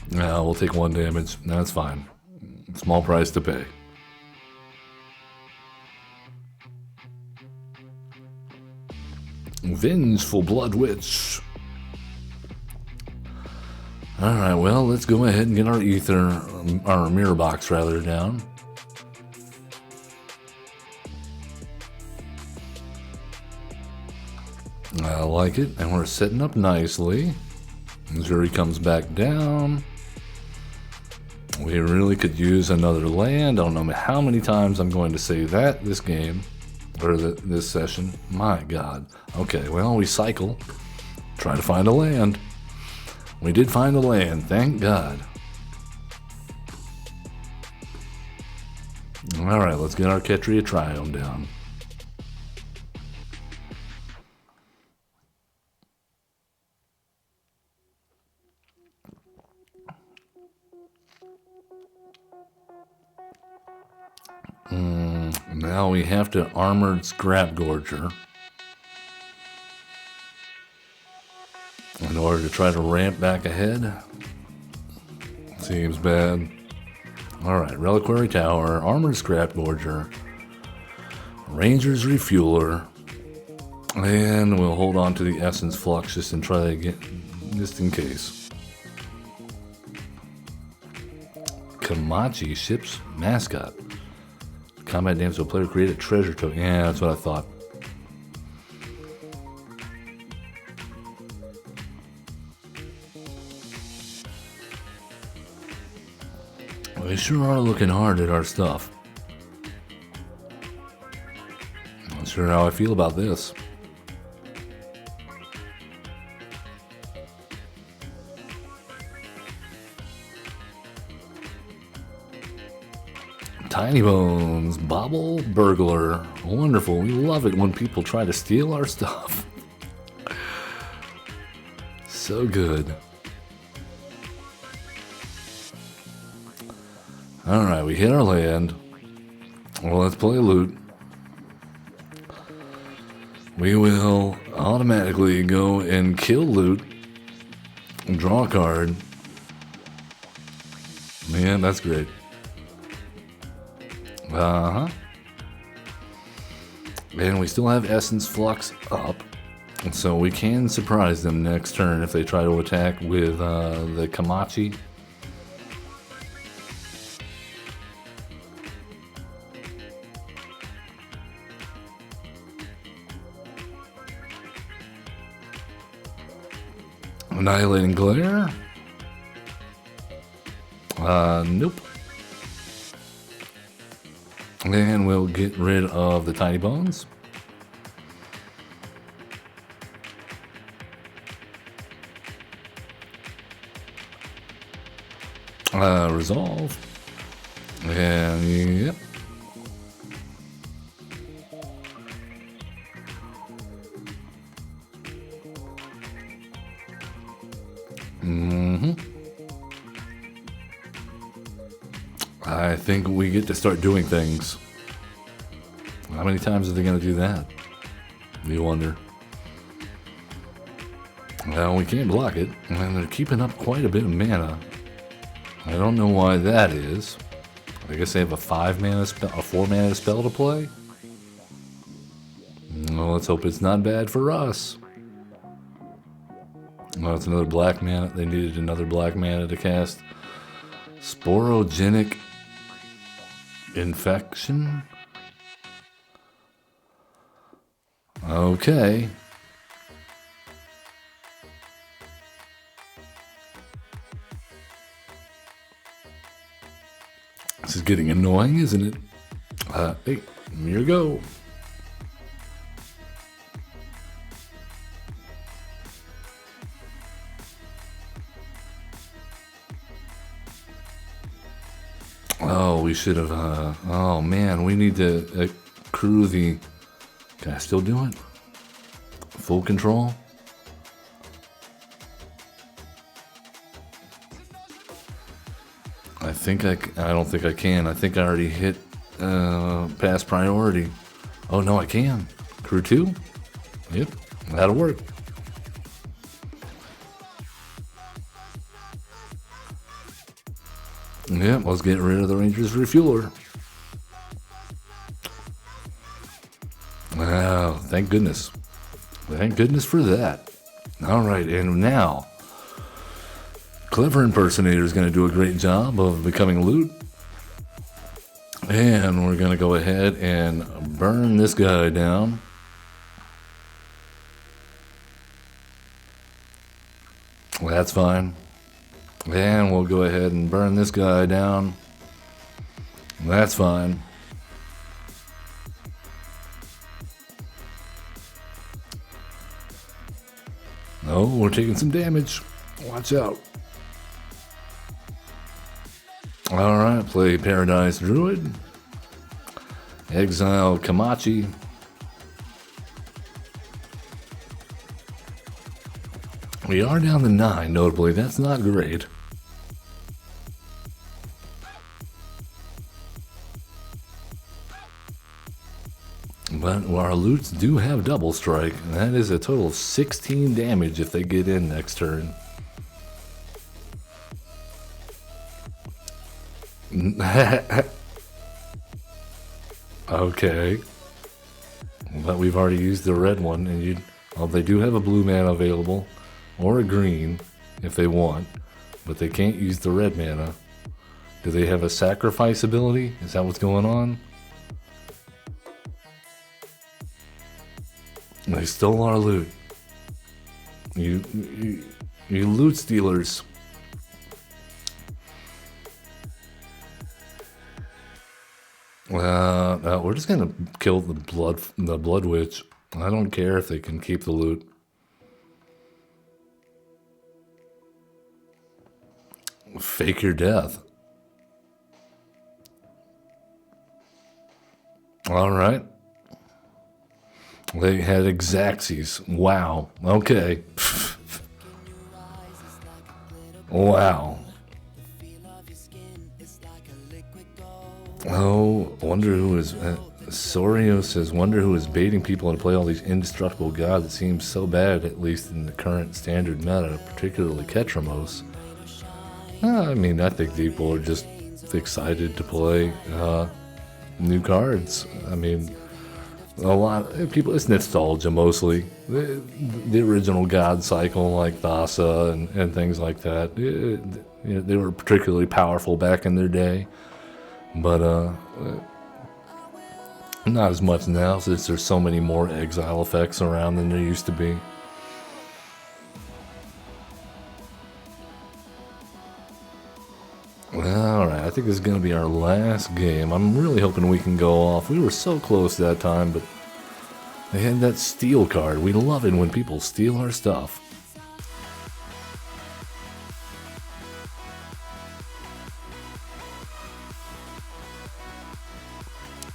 No, we'll take 1 damage. That's fine. Small price to pay. Vengeful Blood Witch. Alright, well, let's go ahead and get our ether, our mirror box rather, down. I like it, and we're setting up nicely. Jury comes back down. We really could use another land. I don't know how many times I'm going to say that this game, or this session. My god. Okay, well, we cycle. Try to find a land. We did find a land, thank god. Alright, let's get our Ketria Triome down. Now we have to Armored Scrap Gorger in order to try to ramp back ahead. Seems bad. Alright, Reliquary Tower, Armored Scrap Gorger, Ranger's Refueler, and we'll hold on to the Essence Flux just and try to get, just in case. Kamachi, ship's mascot. Combat damage to a player, create a treasure token. Yeah, that's what I thought. We sure are looking hard at our stuff. Not sure how I feel about this. Tiny Bones, Bobble Burglar. Wonderful. We love it when people try to steal our stuff. So good. Alright, we hit our land. Well, let's play loot. we will automatically go and kill loot, draw a card. Man, that's great. Uh-huh. And we still have Essence Flux up. And so we can surprise them next turn if they try to attack with the Kamachi. Annihilating Glare. Nope. And we'll get rid of the Tiny Bones. Resolve. And yep. I think we get to start doing things. How many times are they going to do that? You wonder. Well, we can't block it, and they're keeping up quite a bit of mana. I don't know why that is. I guess they have a 4 mana spell to play. Well, let's hope it's not bad for us. Well, it's another black mana. They needed another black mana to cast Sporogenic Infection. Okay. This is getting annoying, isn't it? Hey, here you go. Oh, we should have, oh man, we need to accrue the, can I still do it? Full control? I don't think I can. I think I already hit, past priority. Oh no, I can. Crew 2? Yep, that'll work. Yep, let's get rid of the Ranger's Refueler. Wow, thank goodness. Thank goodness for that. Alright, and now, Clever Impersonator is going to do a great job of becoming loot. And we're going to go ahead and burn this guy down. That's fine. And we'll go ahead and burn this guy down. That's fine. Oh, we're taking some damage. Watch out. Alright, play Paradise Druid. Exile Kamachi. We are down to 9, notably. That's not great. But our loots do have double strike, and that is a total of 16 damage if they get in next turn. Okay. But we've already used the red one, and well, they do have a blue mana available, or a green, if they want, but they can't use the red mana. Do they have a sacrifice ability? Is that what's going on? They stole our loot. You loot stealers. We're just gonna kill the blood witch. I don't care if they can keep the loot. Fake your death. All right. They had Exaxes. Wow. Okay. Wow. Oh, I wonder who is. Sorio says, wonder who is baiting people to play all these indestructible gods. It seems so bad, at least in the current standard meta, particularly Ketramos. I mean, I think people are just excited to play new cards. I mean, a lot of people, it's nostalgia mostly. The original god cycle, like Thassa and things like that, they were particularly powerful back in their day. But not as much now, since there's so many more exile effects around than there used to be. Alright, I think this is going to be our last game. I'm really hoping we can go off. We were so close that time, but they had that steal card. We love it when people steal our stuff.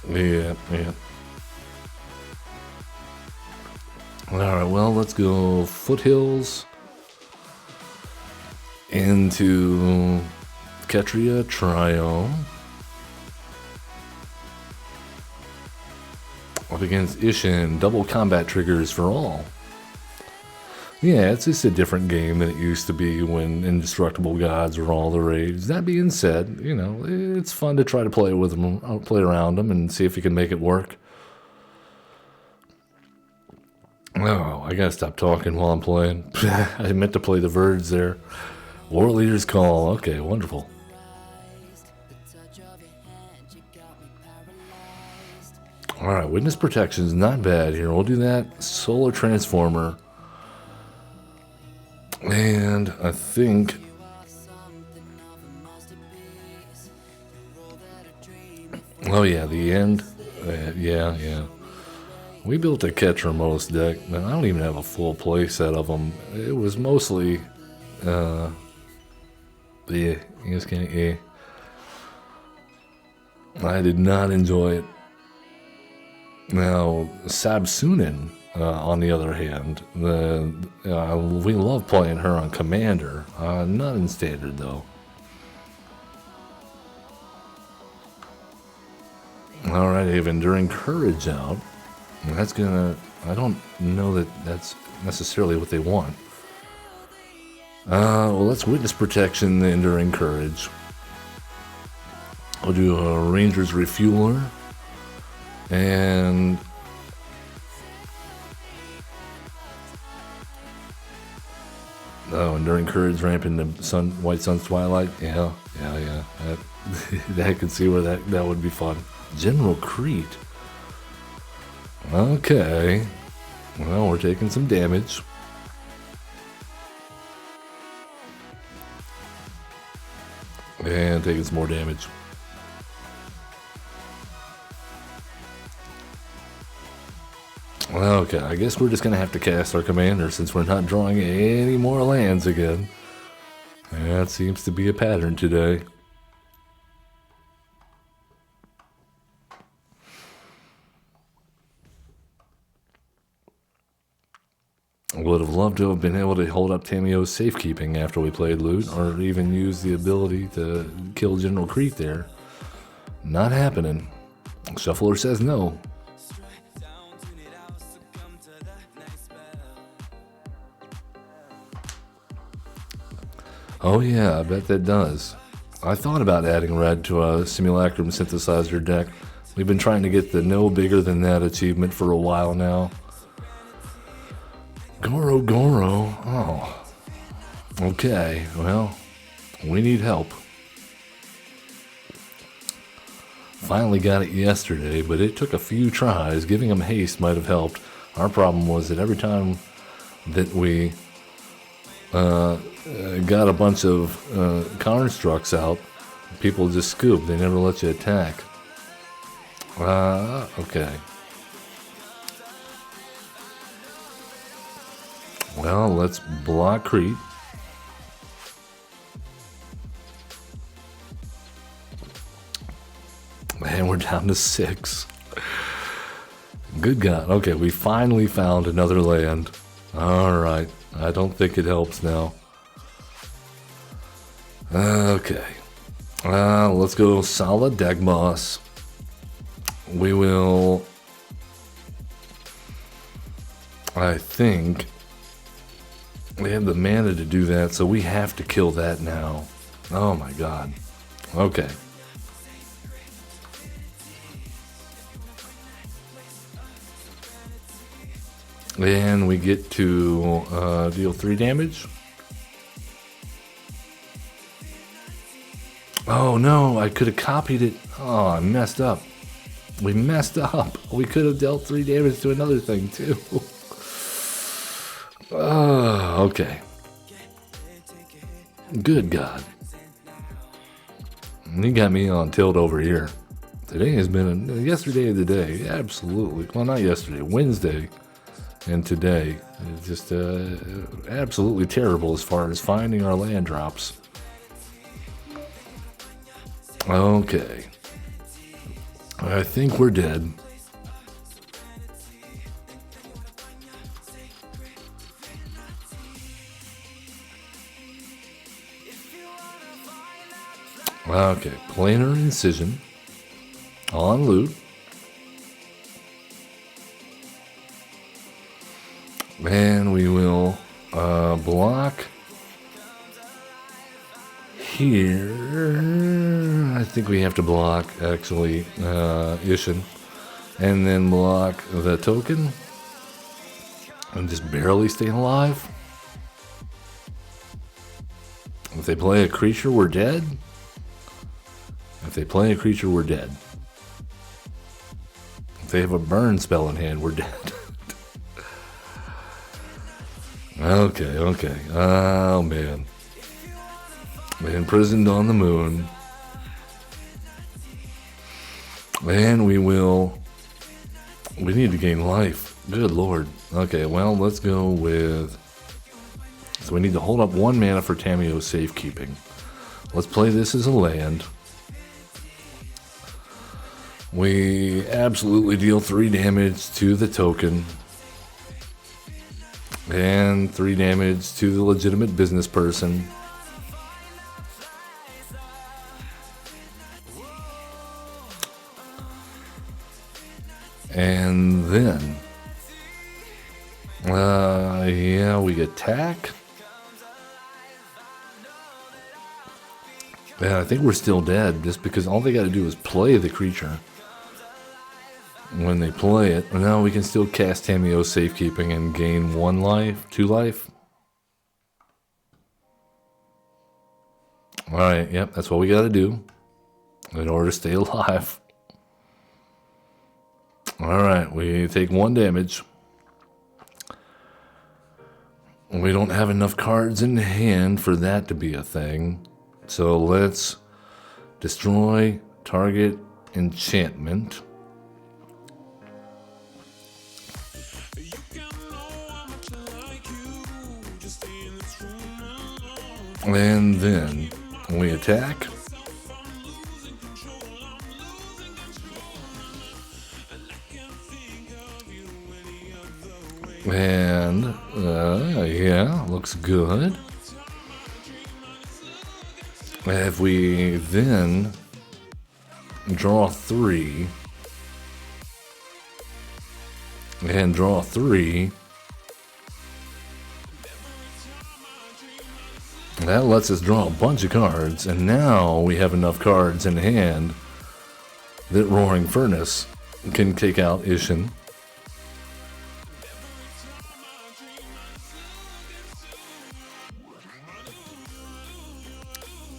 Yeah. Alright, well, let's go Foothills into Ketria Trio up against Ishin. Double combat triggers for all. Yeah, it's just a different game than it used to be when Indestructible Gods were all the rage. That being said, you know, it's fun to try to play with them, play around them, and see if you can make it work. Oh, I gotta stop talking while I'm playing. I meant to play the Verge there. War Leader's Call. Okay, wonderful. Alright, Witness Protection's not bad here. We'll do that. Solar Transformer. And I think... oh yeah, the end. Yeah. We built a Ketramos deck, and I don't even have a full play set of them. It was mostly... yeah, it's kind of eh. I did not enjoy it. Now, Sabsunin, on the other hand, we love playing her on Commander, not in Standard though. Alright, they have Enduring Courage out. That's gonna... I don't know that that's necessarily what they want. Well, let's Witness Protection the Enduring Courage. We'll do a Ranger's Refueler. And... oh, Enduring Courage ramping the White Sun's Twilight. Yeah. I can see where that would be fun. General Crete. Okay. Well, we're taking some damage. And taking some more damage. Okay, I guess we're just going to have to cast our commander since we're not drawing any more lands again. That seems to be a pattern today. I would have loved to have been able to hold up Tamio's safekeeping after we played loot, or even use the ability to kill General Crete there. Not happening. Shuffler says no. Oh yeah, I bet that does. I thought about adding red to a Simulacrum Synthesizer deck. We've been trying to get the no bigger than that achievement for a while now. Goro. Oh. Okay, well, we need help. Finally got it yesterday, but it took a few tries. Giving him haste might have helped. Our problem was that every time that we got a bunch of constructs out, people just scoop. They never let you attack. Okay. Well, let's block Crete. And we're down to 6. Good God. Okay, we finally found another land. Alright. I don't think it helps now. Okay. Let's go Sala Dagmos. we will, I think, we have the mana to do that, so we have to kill that now. Oh my god. Okay. And we get to deal 3 damage. Oh no, I could have copied it. Oh, I messed up. We messed up. We could have dealt 3 damage to another thing too. Oh, okay. Good God. He got me on tilt over here. Today has been yesterday of the day. Absolutely. Well, not yesterday. Wednesday. And today is just absolutely terrible as far as finding our land drops. Okay. I think we're dead. Okay, planar incision on loot. And we will block here. I think we have to block, actually, Ishin. And then block the token. And just barely stay alive. If they play a creature, we're dead. If they play a creature, we're dead. If they have a burn spell in hand, we're dead. Okay. Oh, man. Imprisoned on the moon. And we need to gain life. Good lord. Okay, well, let's go with... So we need to hold up 1 mana for Tamiyo's safekeeping. Let's play this as a land. We absolutely deal 3 damage to the token. And 3 damage to the legitimate business person. And then, yeah, we attack. Yeah, I think we're still dead just because all they got to do is play the creature. When they play it, now we can still cast Tamiyo's safekeeping and gain 1 life, 2 life. Alright, yep, that's what we gotta do in order to stay alive. Alright, we take 1 damage. We don't have enough cards in hand for that to be a thing. So let's destroy target enchantment. And then we attack. And, yeah, looks good. If we then draw 3 and draw 3, that lets us draw a bunch of cards, and now we have enough cards in hand that Roaring Furnace can take out Ishin.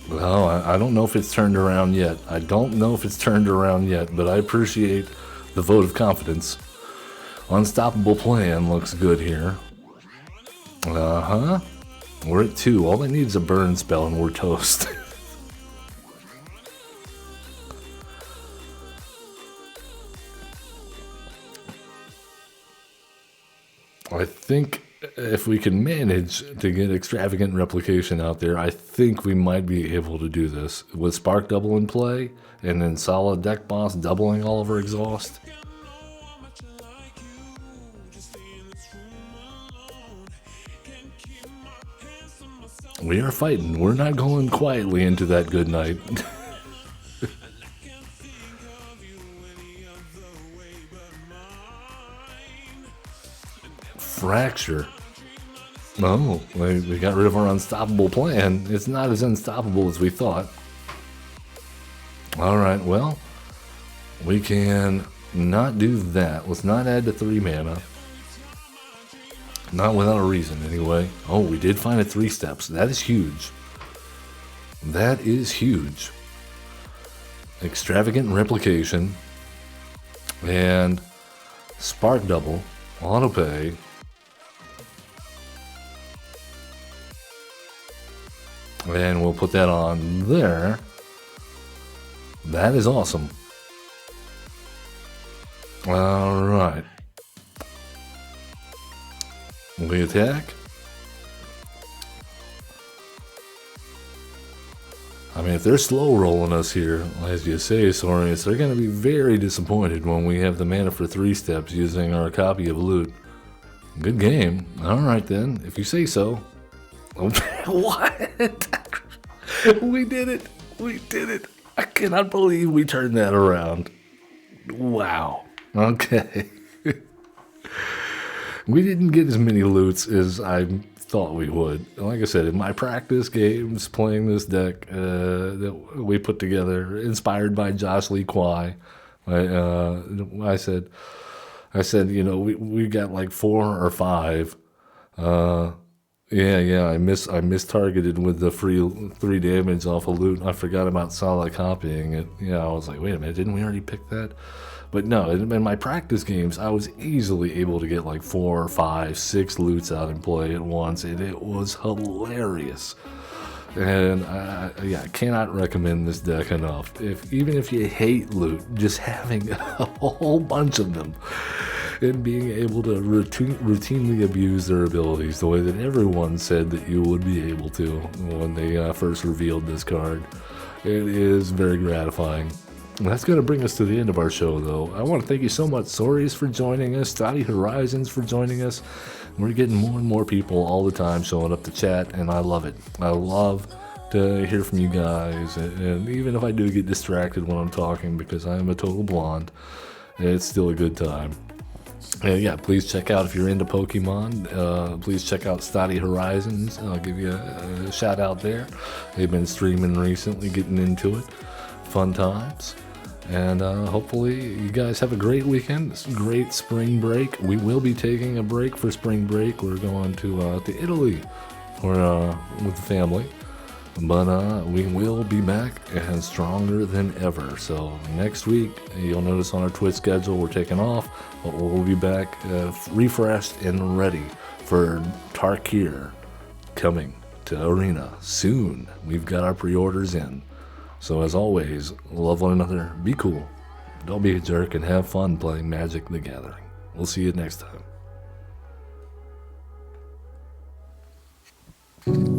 Well, I don't know if it's turned around yet. I don't know if it's turned around yet, but I appreciate the vote of confidence. Unstoppable Plan looks good here. Uh-huh. We're at 2. All I need is a burn spell and we're toast. I think if we can manage to get extravagant replication out there, I think we might be able to do this. With Spark Double in play, and then Solid Deck Boss doubling all of our exhaust. We are fighting. We're not going quietly into that good night. Fracture. Oh, we got rid of our unstoppable plan. It's not as unstoppable as we thought. Alright, well, we can not do that. Let's not add the 3 mana. Not without a reason, anyway. Oh, we did find a 3 steps. That is huge. That is huge. Extravagant Replication. And Spark Double. Auto pay. And we'll put that on there. That is awesome. Alright. We attack. I mean, if they're slow rolling us here, as you say, Saurius, they're going to be very disappointed when we have the mana for 3 steps using our copy of loot. Good game. Alright then, if you say so. What? We did it. We did it. I cannot believe we turned that around. Wow. Okay. We didn't get as many loots as I thought we would. Like I said, in my practice games, playing this deck that we put together, inspired by Josh Lee Kwai, I said, you know, we got like 4 or 5. Yeah, I mistargeted with the free 3 damage off a loot. I forgot about solid copying it. Yeah, I was like, wait a minute, didn't we already pick that? But no, in my practice games, I was easily able to get like 4, 5, 6 loots out in play at once, and it was hilarious. And I cannot recommend this deck enough. Even if you hate loot, just having a whole bunch of them and being able to routinely abuse their abilities the way that everyone said that you would be able to when they first revealed this card, it is very gratifying. That's going to bring us to the end of our show, though. I want to thank you so much, Saurius, for joining us, Stoddy Horizons for joining us. We're getting more and more people all the time showing up to chat, and I love it. I love to hear from you guys, and even if I do get distracted when I'm talking because I am a total blonde, it's still a good time. And yeah, please check out, if you're into Pokemon, please check out Stoddy Horizons. I'll give you a shout out there. They've been streaming recently, getting into it. Fun times. And hopefully you guys have a great weekend. It's a great spring break. We will be taking a break for spring break. We're going to Italy for with the family. But we will be back and stronger than ever. So next week, you'll notice on our Twitch schedule, we're taking off. But we'll be back refreshed and ready for Tarkir coming to Arena soon. We've got our pre-orders in. So as always, love one another, be cool, don't be a jerk, and have fun playing Magic the Gathering. We'll see you next time.